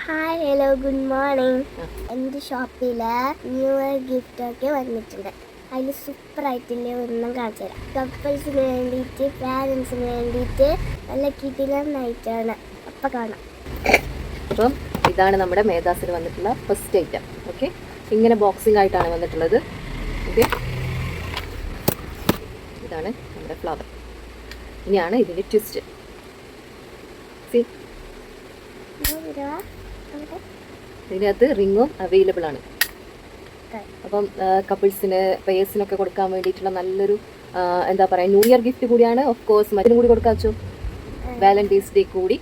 Hi hello good morning. എൻ്റെ ഷോപ്പിൽ new year ഗിഫ്റ്റൊക്കെ വന്നിട്ടുണ്ട്. അതിൽ സൂപ്പറായിട്ടില്ലേ ഒന്നും കാണിച്ചു തരാം. കപ്പിൾസിന് വേണ്ടിയിട്ട് പാരൻസിന് വേണ്ടിയിട്ട് നല്ല കിടിലൻ നൈറ്റാണ്. അപ്പം കാണാം. അപ്പം ഇതാണ് നമ്മുടെ മേധാസിന് വന്നിട്ടുള്ള ഫസ്റ്റ് ഐറ്റം. ഓക്കെ, ഇങ്ങനെ ബോക്സിംഗ് ആയിട്ടാണ് വന്നിട്ടുള്ളത്. ഓക്കെ, ഇതാണ് നമ്മുടെ ഫ്ലവർ. ഇനിയാണ് ഇതിൻ്റെ ട്വിസ്റ്റ്. സി, ഇതിനകത്ത് റിങ്ങും അവൈലബിൾ ആണ്. അപ്പം കപ്പിൾസിന് പേഴ്സിനൊക്കെ കൊടുക്കാൻ വേണ്ടിയിട്ടുള്ള നല്ലൊരു എന്താ പറയുക, ന്യൂ ഇയർ ഗിഫ്റ്റ് കൂടിയാണ്. ഓഫ് കോഴ്സ് മറ്റിനും കൂടി കൊടുക്കാച്ചോ, വാലന്റൈൻസ് ഡേ കൂടി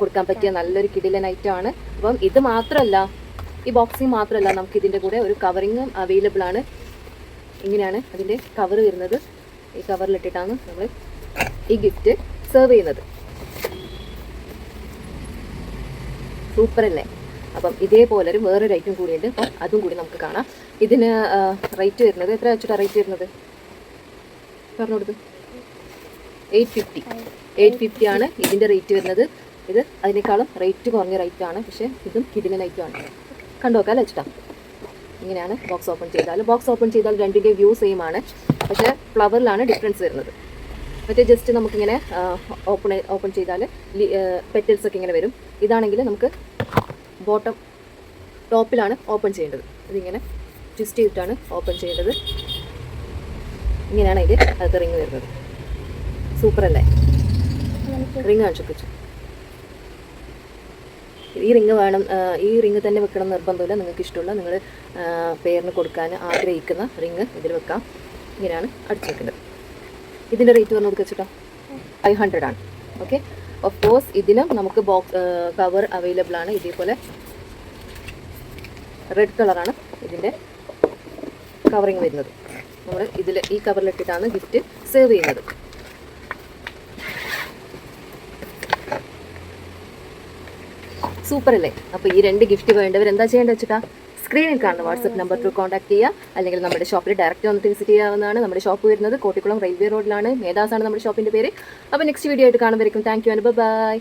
കൊടുക്കാൻ പറ്റിയ നല്ലൊരു കിടിലൻ ഐറ്റം ആണ്. അപ്പം ഇത് മാത്രമല്ല, ഈ ബോക്സിങ് മാത്രമല്ല, നമുക്ക് ഇതിൻ്റെ കൂടെ ഒരു കവറിങ്ങും അവൈലബിൾ ആണ്. ഇങ്ങനെയാണ് അതിൻ്റെ കവർ വരുന്നത്. ഈ കവറിലിട്ടിട്ടാണ് നമ്മൾ ഈ ഗിഫ്റ്റ് സെർവ് ചെയ്യുന്നത്. സൂപ്പർ അല്ലേ? അപ്പം ഇതേപോലെ വേറൊരു ഐറ്റം കൂടിയുണ്ട്. അപ്പം അതും കൂടി നമുക്ക് കാണാം. ഇതിന് റേറ്റ് വരുന്നത് എത്ര വെച്ചിട്ടാണ് റേറ്റ് വരുന്നത്? പറഞ്ഞു കൊടുത്തു. 850 ആണ് ഇതിൻ്റെ റേറ്റ് വരുന്നത്. ഇത് അതിനേക്കാളും റേറ്റ് കുറഞ്ഞ റേറ്റ് ആണ്. പക്ഷേ ഇതും കിടിലൻ ഐറ്റം ആണ്. കണ്ടു നോക്കാം അല്ലേ വെച്ചിട്ടാ. ഇങ്ങനെയാണ് ബോക്സ് ഓപ്പൺ ചെയ്താൽ രണ്ടിൻ്റെയും വ്യൂ സെയിം ആണ്. പക്ഷേ ഫ്ലവറിലാണ് ഡിഫറൻസ് വരുന്നത്. മറ്റേ ജസ്റ്റ് നമുക്കിങ്ങനെ ഓപ്പൺ ചെയ്താൽ പെറ്റൽസ് ഒക്കെ ഇങ്ങനെ വരും. ഇതാണെങ്കിൽ നമുക്ക് ടോപ്പിലാണ് ഓപ്പൺ ചെയ്യേണ്ടത്. ഇതിങ്ങനെ ട്വിസ്റ്റ് ചെയ്തിട്ടാണ് ഓപ്പൺ ചെയ്യേണ്ടത്. ഇങ്ങനെയാണ് അതിൻ്റെ അകത്ത് റിങ് വരുന്നത്. സൂപ്പർ അല്ലേ? റിങ് കാണിച്ചു വെച്ചു. ഈ റിങ് വേണം, ഈ റിങ് തന്നെ വെക്കണം നിർബന്ധമില്ല. നിങ്ങൾക്ക് ഇഷ്ടമുള്ള നിങ്ങൾ പേരിന് കൊടുക്കാൻ ആഗ്രഹിക്കുന്ന റിങ് ഇതിൽ വെക്കാം. ഇങ്ങനെയാണ് അടിച്ചു വെക്കേണ്ടത്. ഇതിൻ്റെ റേറ്റ് പറഞ്ഞു കൊടുക്കുക 500 ആണ്. ഓക്കെ, ഓഫ് കോഴ്സ് ഇതിനും നമുക്ക് കവർ അവൈലബിൾ ആണ്. ഇതേപോലെ റെഡ് കളറാണ് ഇതിൻ്റെ കവറിങ് വരുന്നത്. നമ്മൾ ഈ കവറിലിട്ടിട്ടാണ് ഗിഫ്റ്റ് സെർവ് ചെയ്യുന്നത്. സൂപ്പർ അല്ലേ? അപ്പോൾ ഈ 2 ഗിഫ്റ്റ് വേണ്ടവർ എന്താ ചെയ്യേണ്ടത് വെച്ചിട്ടാ, സ്ക്രീനിൽ കാണുന്ന വാട്സപ്പ് നമ്പർ ത്രൂ കോൺടാക്ട് ചെയ്യുക. അല്ലെങ്കിൽ നമ്മുടെ ഷോപ്പിൽ ഡയറക്റ്റ് വന്നിട്ട് വിസിറ്റ് ചെയ്യാവുന്നതാണ്. നമ്മുടെ ഷോപ്പ് വരുന്നത് കോട്ടിക്കുളം റെയിൽവേ റോഡിലാണ്. മേധാസാണ് നമ്മുടെ ഷോപ്പിൻ്റെ പേര്. അപ്പോൾ നെക്സ്റ്റ് വീഡിയോ ആയിട്ട് കാണുമ്പോഴേക്കും താങ്ക് യു ആൻഡ് ബൈ.